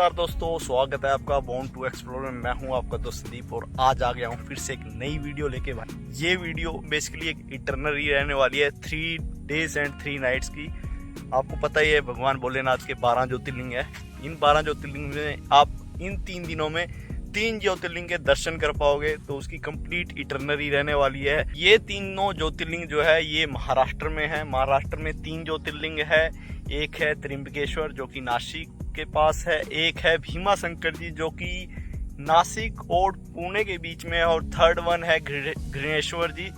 नमस्कार दोस्तों, स्वागत है आपका बॉर्न टू एक्सप्लोर में। मैं हूं आपका दोस्त संदीप और आज आ गया हूं फिर से एक नई वीडियो लेके। भाई ये वीडियो बेसिकली एक इटरनरी रहने वाली है, 3 days and 3 nights की। आपको पता ही है भगवान भोलेनाथ के 12 ज्योतिर्लिंग है। इन 12 ज्योतिर्लिंग में आप इन 3 दिनों में 3 ज्योतिर्लिंग के दर्शन कर पाओगे, तो उसकी कंप्लीट इटरनरी रहने वाली है। ये तीनों ज्योतिर्लिंग जो है ये महाराष्ट्र में है। महाराष्ट्र में 3 ज्योतिर्लिंग है। एक है त्र्यंबकेश्वर जो कि नासिक के पास है, एक है भीमा शंकर जी जो कि नासिक और पुणे के बीच में है, और थर्ड वन है घृणेश्वर जी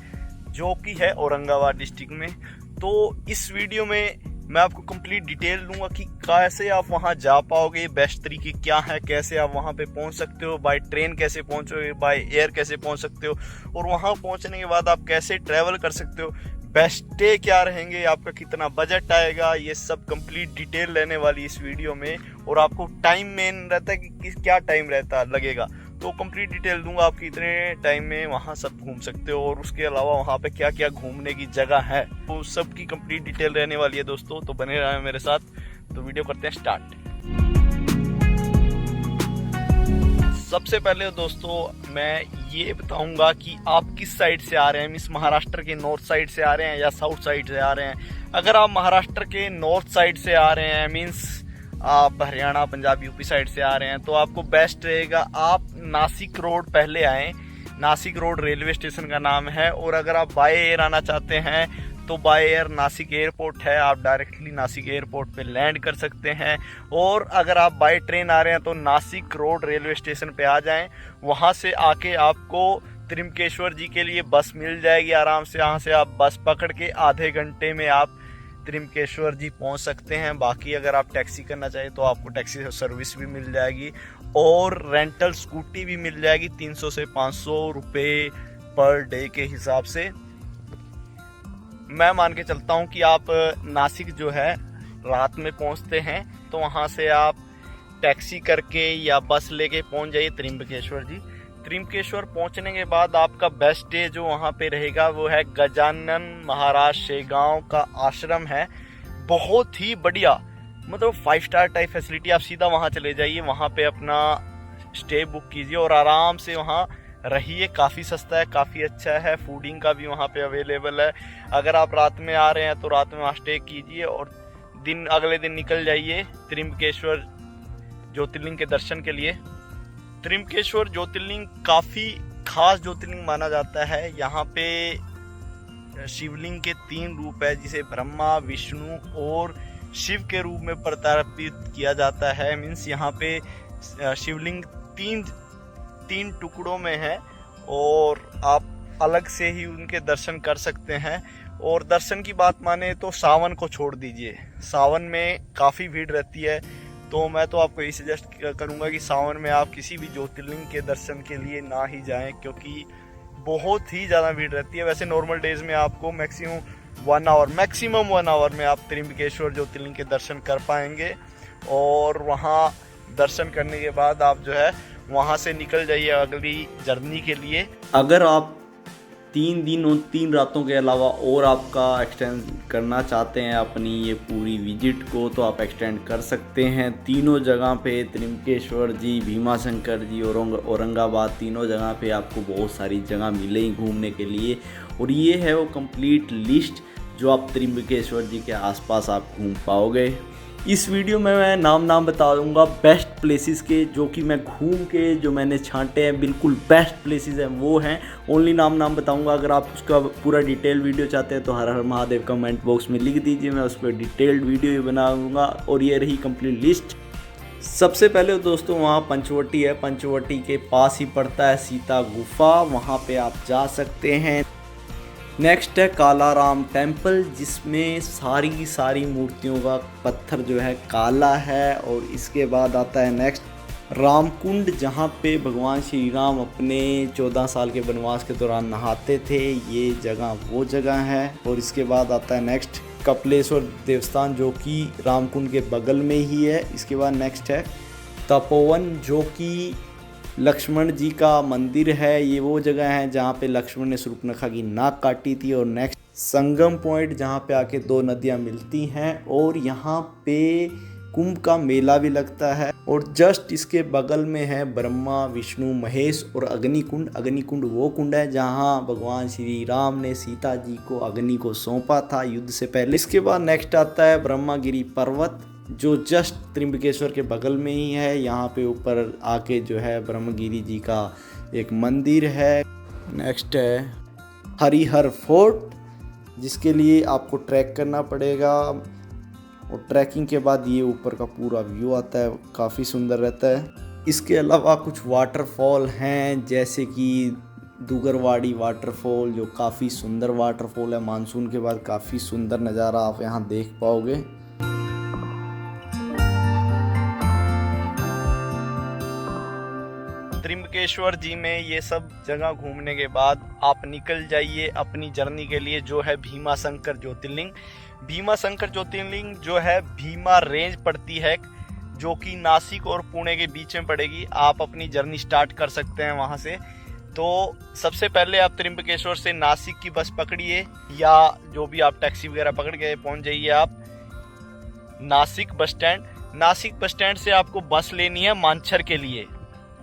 जो कि है औरंगाबाद डिस्ट्रिक्ट में। तो इस वीडियो में मैं आपको कंप्लीट डिटेल दूंगा कि कैसे आप वहां जा पाओगे, बेस्ट तरीके क्या है, कैसे आप वहां पे पहुंच सकते हो, बाय ट्रेन कैसे पहुंचोगे, बाय एयर कैसे पहुंच सकते हो, और वहां पहुंचने के बाद आप कैसे ट्रैवल कर सकते हो, बेस्ट डे क्या रहेंगे, आपका कितना बजट आएगा, ये सब कंप्लीट डिटेल लेने वाली इस वीडियो में। और आपको टाइम मेन रहता है कि क्या टाइम रहता लगेगा, तो कंप्लीट डिटेल दूंगा आप कितने टाइम में वहाँ सब घूम सकते हो, और उसके अलावा वहाँ पे क्या क्या घूमने की जगह है, तो सब की कंप्लीट डिटेल रहने वाली है दोस्तों। तो बने रहे मेरे साथ, तो वीडियो करते हैं स्टार्ट। सबसे पहले दोस्तों मैं ये बताऊंगा कि आप किस साइड से आ रहे हैं, मीन्स महाराष्ट्र के नॉर्थ साइड से आ रहे हैं या साउथ साइड से आ रहे हैं। अगर आप महाराष्ट्र के नॉर्थ साइड से आ रहे हैं, मीन्स आप हरियाणा पंजाब यूपी साइड से आ रहे हैं, तो आपको बेस्ट रहेगा आप नासिक रोड पहले आएँ। नासिक रोड रेलवे स्टेशन का नाम है। और अगर आप बाय एयर आना चाहते हैं तो बाय एयर नासिक एयरपोर्ट है, आप डायरेक्टली नासिक एयरपोर्ट पे लैंड कर सकते हैं। और अगर आप बाय ट्रेन आ रहे हैं तो नासिक रोड रेलवे स्टेशन पे आ जाएं। वहाँ से आके आपको त्र्यंबकेश्वर जी के लिए बस मिल जाएगी आराम से। यहाँ से आप बस पकड़ के आधे घंटे में आप त्र्यंबकेश्वर जी पहुँच सकते हैं। बाकी अगर आप टैक्सी करना चाहें तो आपको टैक्सी सर्विस भी मिल जाएगी, और रेंटल स्कूटी भी मिल जाएगी 300 से 500 रुपये पर डे के हिसाब से। मैं मान के चलता हूँ कि आप नासिक जो है रात में पहुँचते हैं, तो वहाँ से आप टैक्सी करके या बस लेके पहुँच जाइए त्र्यंबकेश्वर जी। त्र्यंबकेश्वर पहुँचने के बाद आपका बेस्ट डे जो वहाँ पे रहेगा वो है गजानन महाराज शेगांव का आश्रम है। बहुत ही बढ़िया, मतलब 5 स्टार टाइप फैसिलिटी। आप सीधा वहाँ चले जाइए, वहाँ पे अपना स्टे बुक कीजिए और आराम से वहाँ रहिए। काफ़ी सस्ता है, काफ़ी अच्छा है, फूडिंग का भी वहाँ पे अवेलेबल है। अगर आप रात में आ रहे हैं तो रात में वहाँ स्टे कीजिए और अगले दिन निकल जाइए त्र्यंबकेश्वर ज्योतिर्लिंग के दर्शन के लिए। त्र्यंबकेश्वर ज्योतिर्लिंग काफ़ी खास ज्योतिर्लिंग माना जाता है। यहाँ पे शिवलिंग के 3 रूप है, जिसे ब्रह्मा, विष्णु और शिव के रूप में प्रतापित किया जाता है। मीन्स यहाँ पे शिवलिंग तीन टुकड़ों में है, और आप अलग से ही उनके दर्शन कर सकते हैं। और दर्शन की बात माने तो सावन को छोड़ दीजिए, सावन में काफ़ी भीड़ रहती है। तो मैं तो आपको यही सजेस्ट करूंगा कि सावन में आप किसी भी ज्योतिर्लिंग के दर्शन के लिए ना ही जाएं, क्योंकि बहुत ही ज़्यादा भीड़ रहती है। वैसे नॉर्मल डेज़ में आपको मैक्सिमम 1 आवर में आप त्र्यंबकेश्वर ज्योतिर्लिंग के दर्शन कर पाएंगे। और वहाँ दर्शन करने के बाद आप जो है वहाँ से निकल जाइए अगली जर्नी के लिए। अगर आप 3 दिन और 3 रातों के अलावा और आपका एक्सटेंड करना चाहते हैं अपनी ये पूरी विजिट को, तो आप एक्सटेंड कर सकते हैं। तीनों जगह पे त्र्यंबकेश्वर जी, भीमा शंकर जी और औरंगाबाद, तीनों जगह पे आपको बहुत सारी जगह मिलेगी घूमने के लिए। और ये है वो कंप्लीट लिस्ट जो आप त्र्यंबकेश्वर जी के आसपास आप घूम पाओगे। इस वीडियो में मैं नाम बता दूंगा बेस्ट प्लेसेस के, जो कि मैं घूम के जो मैंने छांटे हैं बिल्कुल बेस्ट प्लेसेस हैं वो हैं। ओनली नाम बताऊंगा। अगर आप उसका पूरा डिटेल वीडियो चाहते हैं तो हर हर महादेव कमेंट बॉक्स में लिख दीजिए, मैं उस पर डिटेल्ड वीडियो बनाऊंगा। और ये रही कंप्लीट लिस्ट। सबसे पहले दोस्तों वहाँ पंचवटी है, पंचवटी के पास ही पड़ता है सीता गुफा, वहाँ पे आप जा सकते हैं। नेक्स्ट है कालाराम टेम्पल, जिसमें सारी मूर्तियों का पत्थर जो है काला है। और इसके बाद आता है नेक्स्ट रामकुंड, जहाँ पे भगवान श्री राम अपने 14 साल के वनवास के दौरान नहाते थे। ये जगह वो जगह है। और इसके बाद आता है नेक्स्ट कपिलेश्वर देवस्थान, जो कि रामकुंड के बगल में ही है। इसके बाद नेक्स्ट है तपोवन, जो कि लक्ष्मण जी का मंदिर है। ये वो जगह है जहाँ पे लक्ष्मण ने शूर्पणखा की नाक काटी थी। और नेक्स्ट संगम पॉइंट, जहाँ पे आके 2 नदियाँ मिलती हैं। और यहाँ पे कुंभ का मेला भी लगता है। और जस्ट इसके बगल में है ब्रह्मा विष्णु महेश और अग्निकुंड। अग्निकुंड वो कुंड है जहाँ भगवान श्री राम ने सीता जी को अग्नि को सौंपा था युद्ध से पहले। इसके बाद नेक्स्ट आता है ब्रह्मागिरी पर्वत, जो जस्ट त्रिंबकेश्वर के बगल में ही है। यहाँ पे ऊपर आके जो है ब्रह्मगिरी जी का एक मंदिर है। नेक्स्ट है हरिहर फोर्ट, जिसके लिए आपको ट्रैक करना पड़ेगा और ट्रैकिंग के बाद ये ऊपर का पूरा व्यू आता है, काफ़ी सुंदर रहता है। इसके अलावा कुछ वाटरफॉल हैं, जैसे कि दुगरवाड़ी वाटरफॉल, जो काफ़ी सुंदर वाटरफॉल है। मानसून के बाद काफ़ी सुंदर नज़ारा आप यहाँ देख पाओगे। त्रिंबकेश्वर जी में ये सब जगह घूमने के बाद आप निकल जाइए अपनी जर्नी के लिए, जो है भीमा शंकर ज्योतिर्लिंग। भीमा शंकर ज्योतिर्लिंग जो है भीमा रेंज पड़ती है, जो कि नासिक और पुणे के बीच में पड़ेगी। आप अपनी जर्नी स्टार्ट कर सकते हैं वहाँ से। तो सबसे पहले आप त्रिंबकेश्वर से नासिक की बस पकड़िए, या जो भी आप टैक्सी वगैरह पकड़ के पहुँच जाइए आप Nashik bus stand. Nashik bus stand से आपको बस लेनी है मानसर के लिए।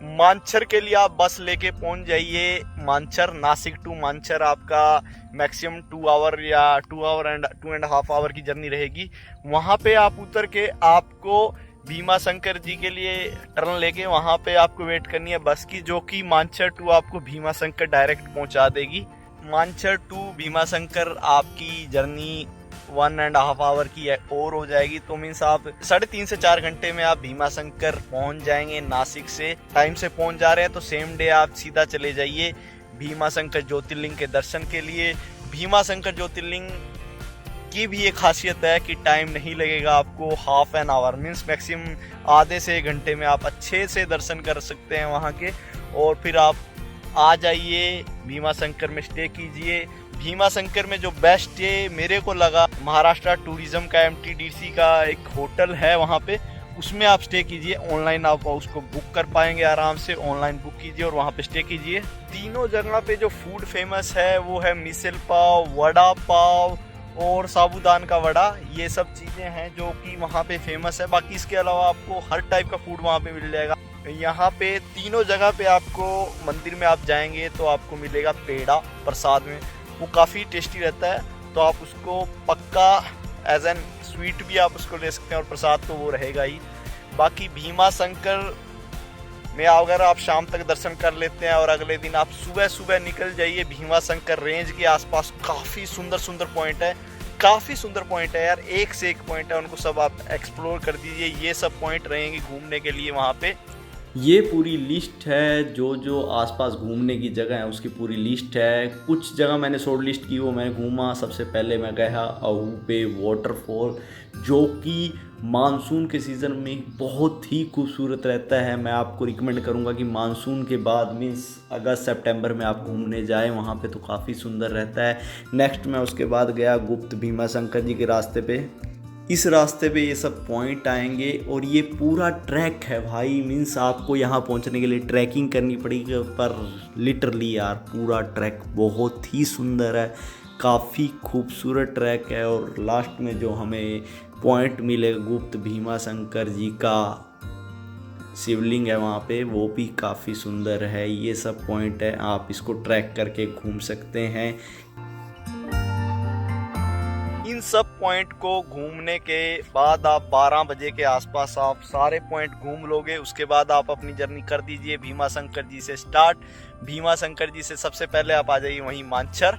मानसर के लिए आप बस लेके पहुंच जाइए मानसर। नासिक टू मानसर आपका मैक्सिमम 2 आवर या 2 आवर एंड 2.5 आवर की जर्नी रहेगी। वहाँ पे आप उतर के आपको भीमा शंकर जी के लिए टर्न लेके वहाँ पे आपको वेट करनी है बस की, जो कि मानसर टू आपको भीमा शंकर डायरेक्ट पहुँचा देगी। मानसर टू भीमा शंकर आपकी जर्नी 1.5 आवर की और हो जाएगी। तो मीन्स आप 3.5 से 4 घंटे में आप भीमा शंकर पहुंच जाएंगे। नासिक से टाइम से पहुंच जा रहे हैं तो सेम डे आप सीधा चले जाइए भीमा शंकर ज्योतिर्लिंग के दर्शन के लिए। भीमा शंकर ज्योतिर्लिंग की भी एक खासियत है कि टाइम नहीं लगेगा आपको, half an hour means maximum आधे से 1 घंटे में आप अच्छे से दर्शन कर सकते हैं वहाँ के। और फिर आप आ जाइए भीमा शंकर में स्टे कीजिए। भीमा शंकर में जो बेस्ट स्टे मेरे को लगा, महाराष्ट्र टूरिज्म का MTDC का एक होटल है वहाँ पे, उसमें आप स्टे कीजिए। ऑनलाइन आप उसको बुक कर पाएंगे आराम से, ऑनलाइन बुक कीजिए और वहाँ पे स्टे कीजिए। तीनों जगह पे जो फूड फेमस है वो है मिसल पाव, वड़ा पाव और साबूदान का वड़ा। ये सब चीज़ें हैं जो कि वहाँ पे फेमस है। बाकी इसके अलावा आपको हर टाइप का फूड वहाँ पे मिल जाएगा। यहाँ पे तीनों जगह पे आपको मंदिर में आप जाएंगे तो आपको मिलेगा पेड़ा प्रसाद में, वो काफ़ी टेस्टी रहता है। तो आप उसको पक्का एज एन स्वीट भी आप उसको ले सकते हैं और प्रसाद तो वो रहेगा ही। बाकी भीमा शंकर में अगर आप शाम तक दर्शन कर लेते हैं और अगले दिन आप सुबह सुबह निकल जाइए भीमा शंकर रेंज के आसपास, काफ़ी सुंदर सुंदर पॉइंट है, काफ़ी सुंदर पॉइंट है यार, एक से एक पॉइंट है, उनको सब आप एक्सप्लोर कर दीजिए। ये सब पॉइंट रहेंगे घूमने के लिए वहाँ पे। ये पूरी लिस्ट है, जो जो आसपास घूमने की जगह है उसकी पूरी लिस्ट है। कुछ जगह मैंने शॉर्ट लिस्ट की वो मैं घूमा। सबसे पहले मैं गया अहू पे वाटरफॉल, जो कि मानसून के सीज़न में बहुत ही खूबसूरत रहता है। मैं आपको रिकमेंड करूंगा कि मानसून के बाद मीन्स अगस्त सितंबर में आप घूमने जाएं वहाँ पे, तो काफ़ी सुंदर रहता है। नेक्स्ट मैं उसके बाद गया गुप्त भीमा शंकर जी के रास्ते पे। इस रास्ते पे ये सब पॉइंट आएंगे और ये पूरा ट्रैक है भाई, मीन्स आपको यहाँ पहुँचने के लिए ट्रैकिंग करनी पड़ेगी, पर लिटरली यार पूरा ट्रैक बहुत ही सुंदर है, काफ़ी खूबसूरत ट्रैक है। और लास्ट में जो हमें पॉइंट मिलेगा गुप्त भीमा शंकर जी का शिवलिंग है वहाँ पे, वो भी काफ़ी सुंदर है। ये सब पॉइंट है, आप इसको ट्रैक करके घूम सकते हैं। इन सब पॉइंट को घूमने के बाद आप 12 बजे के आसपास आप सारे पॉइंट घूम लोगे। उसके बाद आप अपनी जर्नी कर दीजिए भीमा शंकर जी से स्टार्ट। भीमा शंकर जी से सबसे पहले आप आ जाइए वहीं मानसर।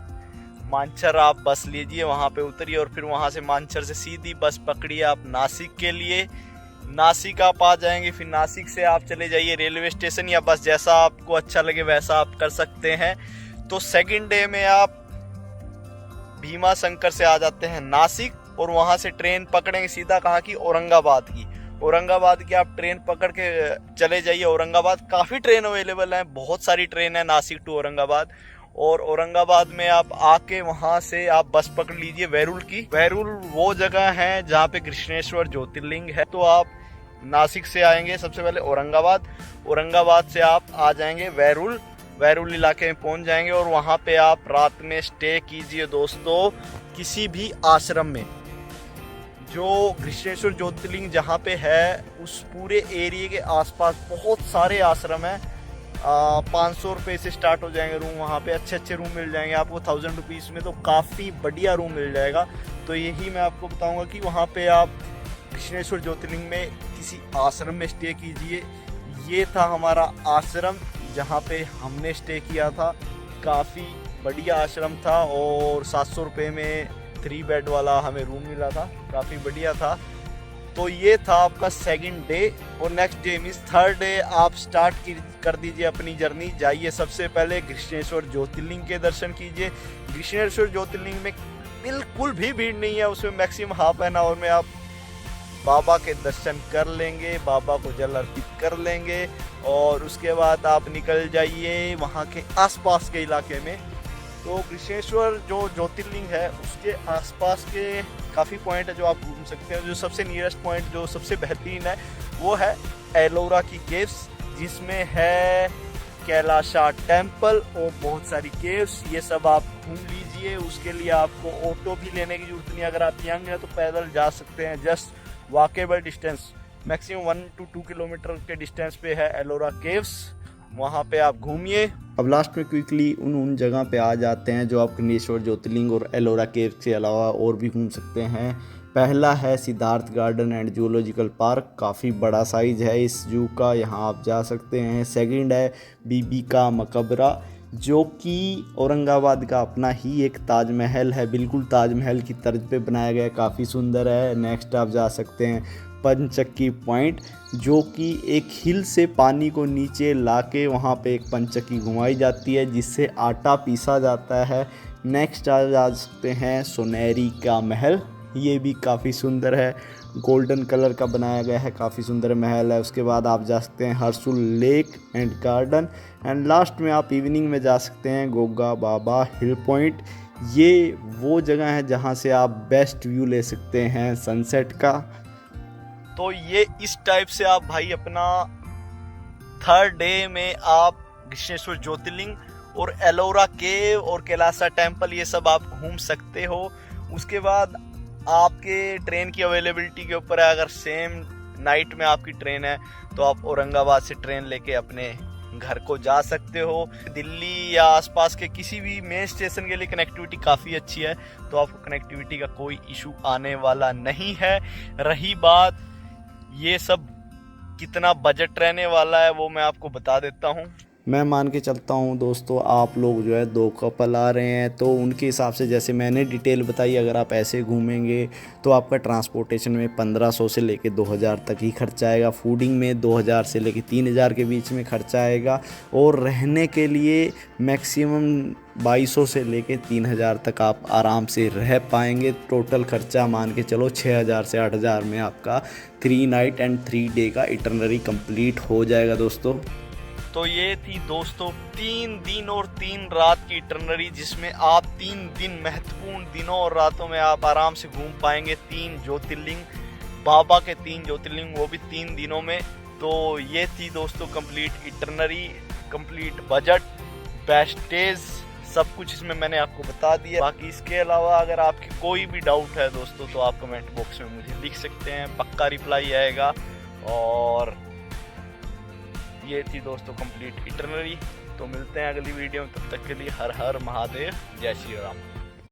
मानसर आप बस लीजिए, वहाँ पे उतरिए और फिर वहाँ से मानसर से सीधी बस पकड़िए आप नासिक के लिए। नासिक आप आ जाएंगे, फिर नासिक से आप चले जाइए रेलवे स्टेशन या बस, जैसा आपको अच्छा लगे वैसा आप कर सकते हैं। तो सेकंड डे में आप भीमा शंकर से आ जाते हैं नासिक और वहाँ से ट्रेन पकड़ेंगे सीधा कहाँ की, औरंगाबाद की। औरंगाबाद की आप ट्रेन पकड़ के चले जाइए औरंगाबाद। काफ़ी ट्रेन अवेलेबल हैं, बहुत सारी ट्रेन है नासिक टू औरंगाबाद। और औरंगाबाद में आप आके वहाँ से आप बस पकड़ लीजिए वैरुल की। वैरुल वो जगह है जहाँ पे कृष्णेश्वर ज्योतिर्लिंग है। तो आप नासिक से आएंगे सबसे पहले औरंगाबाद, औरंगाबाद से आप आ जाएंगे वैरुल, वैरुल इलाके में पहुँच जाएंगे और वहाँ पे आप रात में स्टे कीजिए दोस्तों किसी भी आश्रम में। जो घृष्णेश्वर ज्योतिर्लिंग जहाँ पे है उस पूरे एरिया के आसपास बहुत सारे आश्रम हैं। 500 रुपये से स्टार्ट हो जाएंगे रूम, वहाँ पे अच्छे अच्छे रूम मिल जाएंगे आपको 1000 रुपीज़ में, तो काफ़ी बढ़िया रूम मिल जाएगा। तो यही मैं आपको बताऊंगा कि वहाँ पे आप घृष्णेश्वर ज्योतिर्लिंग में किसी आश्रम में स्टे कीजिए। ये था हमारा आश्रम जहाँ पे हमने स्टे किया था। काफ़ी बढ़िया आश्रम था और 700 रुपये में 3 बेड वाला हमें रूम मिला था, काफ़ी बढ़िया था। तो ये था आपका सेकंड डे, और next day means third day आप स्टार्ट कर दीजिए अपनी जर्नी। जाइए सबसे पहले घृष्णेश्वर ज्योतिर्लिंग के दर्शन कीजिए। घृष्णेश्वर ज्योतिर्लिंग में बिल्कुल भी भीड़ नहीं है, उसमें मैक्सिमम हाफ एन आवर में आप बाबा के दर्शन कर लेंगे, बाबा को जल अर्पित कर लेंगे, और उसके बाद आप निकल जाइए वहाँ के आसपास के इलाके में। तो घृष्णेश्वर जो ज्योतिर्लिंग है उसके आसपास के काफ़ी पॉइंट है जो आप घूम सकते हैं। जो सबसे नियरेस्ट पॉइंट जो सबसे बेहतरीन है वो है एलोरा की केव्स, जिसमें है कैलाशा टेम्पल और बहुत सारी केव्स। ये सब आप घूम लीजिए। उसके लिए आपको ऑटो भी लेने की जरूरत नहीं, अगर आप यंग हैं तो पैदल जा सकते हैं। Just walkable distance maximum 1 to 2 kilometre के डिस्टेंस पे है एलोरा केव्स, वहाँ पे आप घूमिए। अब लास्ट में क्विकली उन जगह पे आ जाते हैं जो आप घृष्णेश्वर ज्योतिर्लिंग और एलोरा केव के अलावा और भी घूम सकते हैं। पहला है Siddharth garden and zoological park, काफ़ी बड़ा साइज है इस जू का, यहाँ आप जा सकते हैं। सेकंड है बीबी का मकबरा, जो कि औरंगाबाद का अपना ही एक ताजमहल है, बिल्कुल ताजमहल की तर्ज पे बनाया गया है, काफ़ी सुंदर है। नेक्स्ट आप जा सकते हैं पंचक्की पॉइंट, जो कि एक हिल से पानी को नीचे लाके वहाँ पे एक पंचक्की घुमाई जाती है जिससे आटा पीसा जाता है। नेक्स्ट आ जा सकते हैं सोनेरी का महल, ये भी काफ़ी सुंदर है, गोल्डन कलर का बनाया गया है, काफ़ी सुंदर महल है। उसके बाद आप जा सकते हैं Harsul lake and garden, and last में आप इवनिंग में जा सकते हैं गोगा बाबा हिल पॉइंट। ये वो जगह है जहाँ से आप बेस्ट व्यू ले सकते हैं सनसेट का। तो ये इस टाइप से आप भाई अपना थर्ड डे में आप घृष्णेश्वर ज्योतिर्लिंग और एलोरा केव और कैलाशा टेम्पल ये सब आप घूम सकते हो। उसके बाद आपके ट्रेन की अवेलेबिलिटी के ऊपर है, अगर सेम नाइट में आपकी ट्रेन है तो आप औरंगाबाद से ट्रेन लेके अपने घर को जा सकते हो। दिल्ली या आसपास के किसी भी मेन स्टेशन के लिए कनेक्टिविटी काफ़ी अच्छी है, तो आपको कनेक्टिविटी का कोई इशू आने वाला नहीं है। रही बात ये सब कितना बजट रहने वाला है वो मैं आपको बता देता हूँ। मैं मान के चलता हूँ दोस्तों, आप लोग जो है 2 कपल आ रहे हैं तो उनके हिसाब से जैसे मैंने डिटेल बताई, अगर आप ऐसे घूमेंगे तो आपका ट्रांसपोर्टेशन में 1500 से लेके 2000 तक ही खर्चा आएगा, फूडिंग में 2000 से लेके 3000 के बीच में खर्चा आएगा, और रहने के लिए मैक्सिमम 2200 से लेके 3000 तक आप आराम से रह पाएंगे। टोटल खर्चा मान के चलो 6000 से 8000 में आपका 3 नाइट एंड 3 डे का इटरनरी कंप्लीट हो जाएगा दोस्तों। तो ये थी दोस्तों 3 दिन और 3 रात की इटरनरी, जिसमें आप 3 दिन महत्वपूर्ण दिनों और रातों में आप आराम से घूम पाएंगे 3 ज्योतिर्लिंग, बाबा के 3 ज्योतिर्लिंग, वो भी 3 दिनों में। तो ये थी दोस्तों complete itinerary, complete budget, best days, सब कुछ इसमें मैंने आपको बता दिया। बाकी इसके अलावा अगर आपकी कोई भी डाउट है दोस्तों तो आप कमेंट बॉक्स में मुझे लिख सकते हैं, पक्का रिप्लाई आएगा। और ये थी दोस्तों कंप्लीट इटरनरी। तो मिलते हैं अगली वीडियो में, तब तक के लिए हर हर महादेव, जय श्री राम।